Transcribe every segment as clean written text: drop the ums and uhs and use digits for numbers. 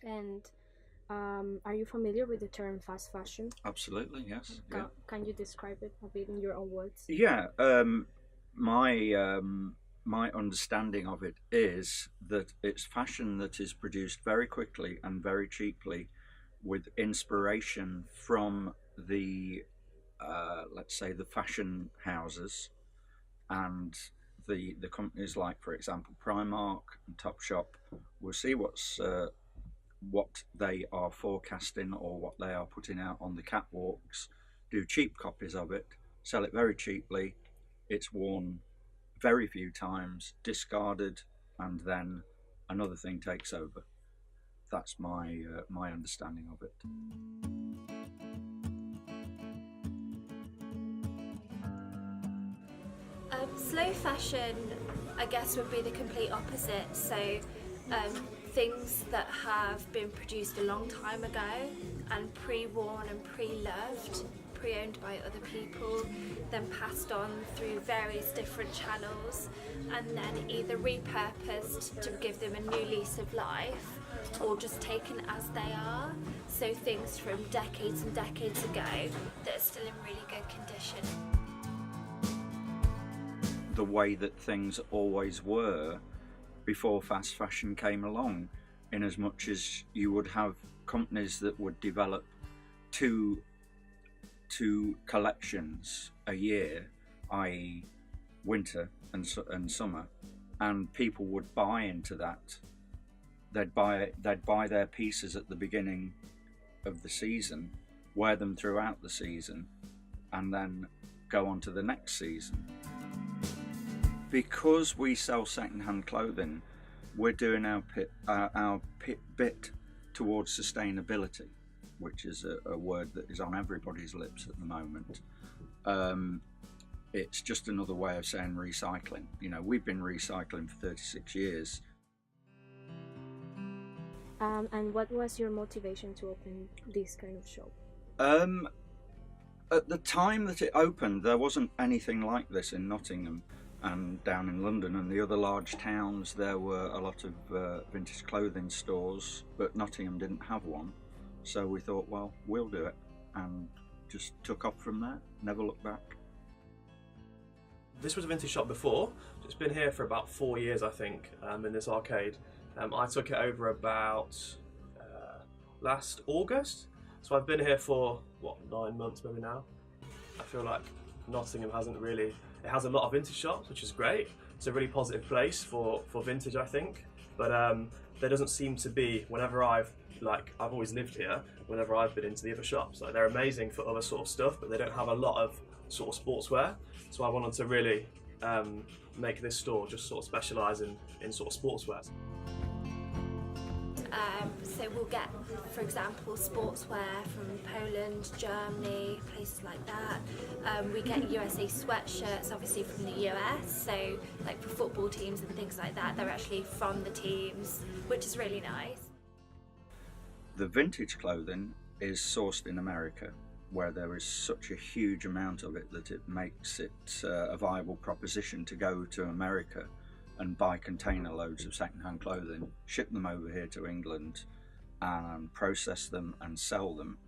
And are you familiar with the term fast fashion? Absolutely, yes. Can you describe it a bit in your own words? Yeah. My my understanding of it is that it's fashion that is produced very quickly and very cheaply, with inspiration from the let's say the fashion houses and the companies like, for example, Primark and Topshop. Will see what they are forecasting or what they are putting out on the catwalks, do cheap copies of it, sell it very cheaply. It's worn very few times, discarded, and then another thing takes over. That's my understanding of it. Slow fashion, I guess, would be the complete opposite. So things that have been produced a long time ago and pre-worn and pre-loved, pre-owned by other people, then passed on through various different channels, and then either repurposed to give them a new lease of life, or just taken as they are. So things from decades and decades ago that are still in really good condition. The way that things always were before fast fashion came along, in as much as you would have companies that would develop two collections a year, i.e. winter and summer, and people would buy into that. They'd buy their pieces at the beginning of the season, wear them throughout the season, and then go on to the next season. Because we sell second-hand clothing, we're doing our bit towards sustainability, which is a word that is on everybody's lips at the moment. It's just another way of saying recycling. You know, we've been recycling for 36 years. And what was your motivation to open this kind of shop? At the time that it opened, there wasn't anything like this in Nottingham. And down in London and the other large towns, there were a lot of vintage clothing stores, but Nottingham didn't have one. So we thought, well, we'll do it, and just took off from there, never looked back. This was a vintage shop before. It's been here for about 4 years, I think, in this arcade. I took it over about last August. So I've been here for, 9 months maybe now. I feel like Nottingham it has a lot of vintage shops, which is great. It's a really positive place for vintage, I think. But there doesn't seem to be, whenever I've always lived here, whenever I've been into the other shops, like, they're amazing for other sort of stuff, but they don't have a lot of sort of sportswear. So I wanted to really make this store just sort of specialise in sort of sportswear. So we'll get, for example, sportswear from Poland, Germany, places like that. We get USA sweatshirts, obviously from the US, so like for football teams and things like that, they're actually from the teams, which is really nice. The vintage clothing is sourced in America, where there is such a huge amount of it that it makes it a viable proposition to go to America and buy container loads of second-hand clothing, ship them over here to England and process them and sell them.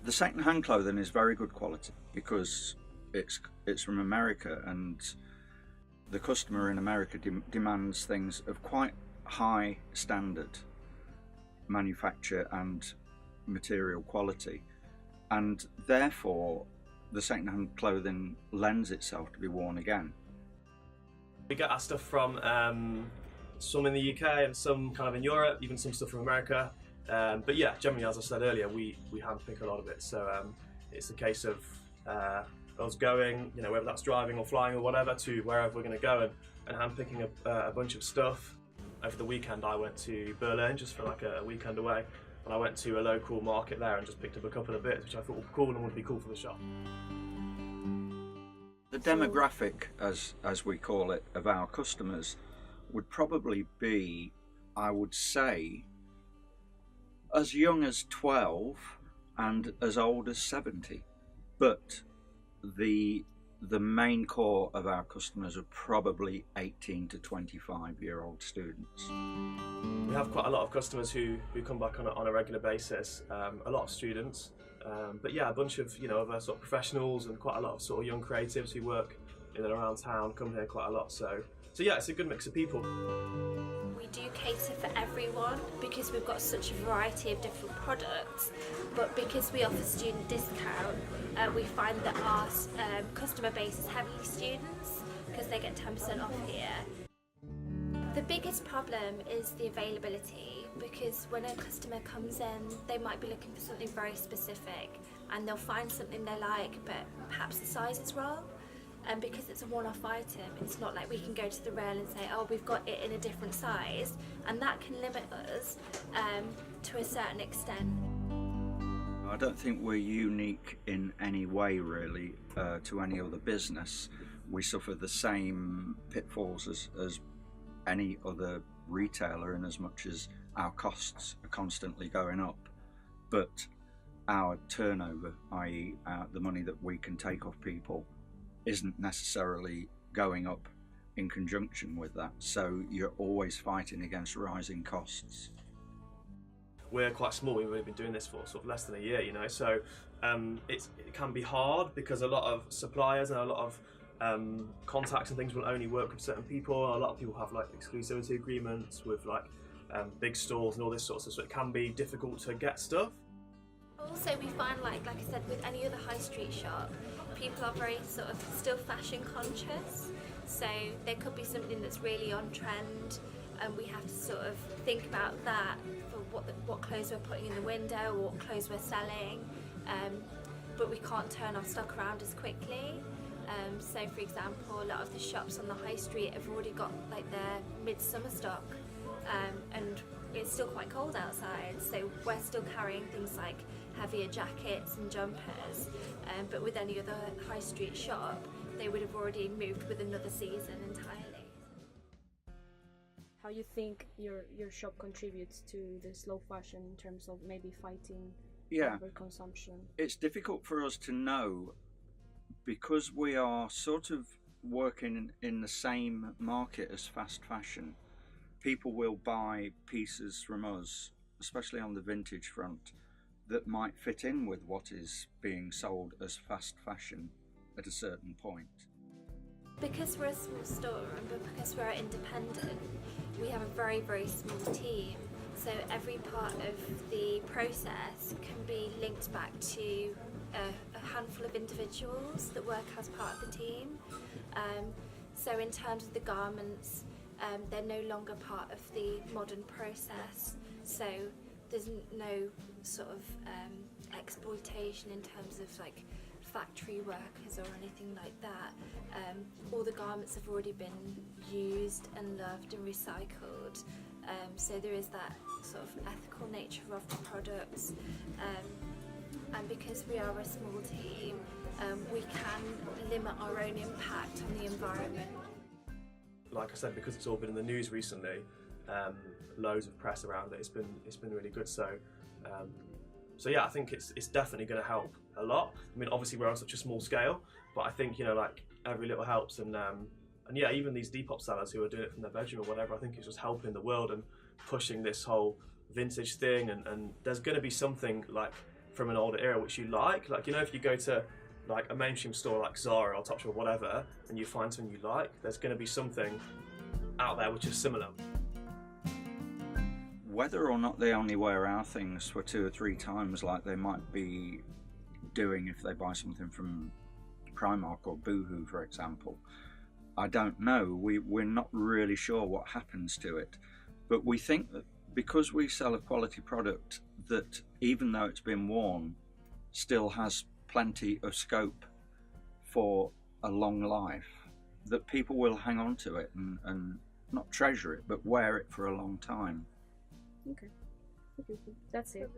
The second-hand clothing is very good quality because it's from America, and the customer in America demands things of quite high standard manufacture and material quality, and therefore the second-hand clothing lends itself to be worn again. We get our stuff from some in the UK and some kind of in Europe, even some stuff from America. But yeah, generally, as I said earlier, we handpick a lot of it. So it's a case of us going, whether that's driving or flying or whatever, to wherever we're going to go and handpicking a bunch of stuff. Over the weekend, I went to Berlin just for like a weekend away, and I went to a local market there and just picked up a couple of bits, which I thought were cool and would be cool for the shop. The demographic, as we call it, of our customers would probably be, I would say, as young as 12 and as old as 70. But the the main core of our customers are probably 18 to 25-year-old students. We have quite a lot of customers who come back on a regular basis, a lot of students, but yeah, a bunch of other sort of professionals and quite a lot of sort of young creatives who work in and around town come here quite a lot. So yeah, it's a good mix of people. We do cater for everyone because we've got such a variety of different products, but because we offer student discount, we find that our customer base is heavily students because they get 10% off here. The biggest problem is the availability, because when a customer comes in, they might be looking for something very specific and they'll find something they like, but perhaps the size is wrong. And because it's a one-off item, it's not like we can go to the rail and say, oh, we've got it in a different size, and that can limit us to a certain extent. I don't think we're unique in any way really to any other business. We suffer the same pitfalls as any other retailer, in as much as our costs are constantly going up, but our turnover, i.e. the money that we can take off people, isn't necessarily going up in conjunction with that, so you're always fighting against rising costs. We're quite small, we've only been doing this for sort of less than a year, so it can be hard because a lot of suppliers and a lot of contacts and things will only work with certain people. A lot of people have like exclusivity agreements with like big stores and all this sort of stuff, so it can be difficult to get stuff. Also, we find, like I said, with any other high street shop, people are very sort of still fashion conscious, so there could be something that's really on trend and we have to sort of think about that for what clothes we're putting in the window or what clothes we're selling, but we can't turn our stock around as quickly. So for example, a lot of the shops on the high street have already got like their midsummer stock, and it's still quite cold outside, so we're still carrying things like heavier jackets and jumpers, but with any other high street shop they would have already moved with another season entirely. How you think your shop contributes to the slow fashion in terms of maybe fighting overconsumption? It's difficult for us to know because we are sort of working in the same market as fast fashion. People will buy pieces from us, especially on the vintage front, that might fit in with what is being sold as fast fashion at a certain point. Because we're a small store and because we're independent, we have a very, very small team. So every part of the process can be linked back to a handful of individuals that work as part of the team. So in terms of the garments, they're no longer part of the modern process. So there's no sort of exploitation in terms of like factory workers or anything like that. All the garments have already been used and loved and recycled. So there is that sort of ethical nature of the products. And because we are a small team, we can limit our own impact on the environment. Like I said, because it's all been in the news recently, loads of press around it. It's been really good. So yeah, I think it's definitely going to help a lot. I mean, obviously we're on such a small scale, but I think like every little helps. And yeah, even these Depop sellers who are doing it from their bedroom or whatever, I think it's just helping the world and pushing this whole vintage thing. And there's going to be something like from an older era which you like if you go to like a mainstream store like Zara or Topshop or whatever and you find something you like, there's going to be something out there which is similar. Whether or not they only wear our things for 2 or 3 times like they might be doing if they buy something from Primark or Boohoo, for example, I don't know. We're not really sure what happens to it, but we think that because we sell a quality product that, even though it's been worn, still has plenty of scope for a long life, that people will hang on to it and not treasure it, but wear it for a long time. Okay. That's it.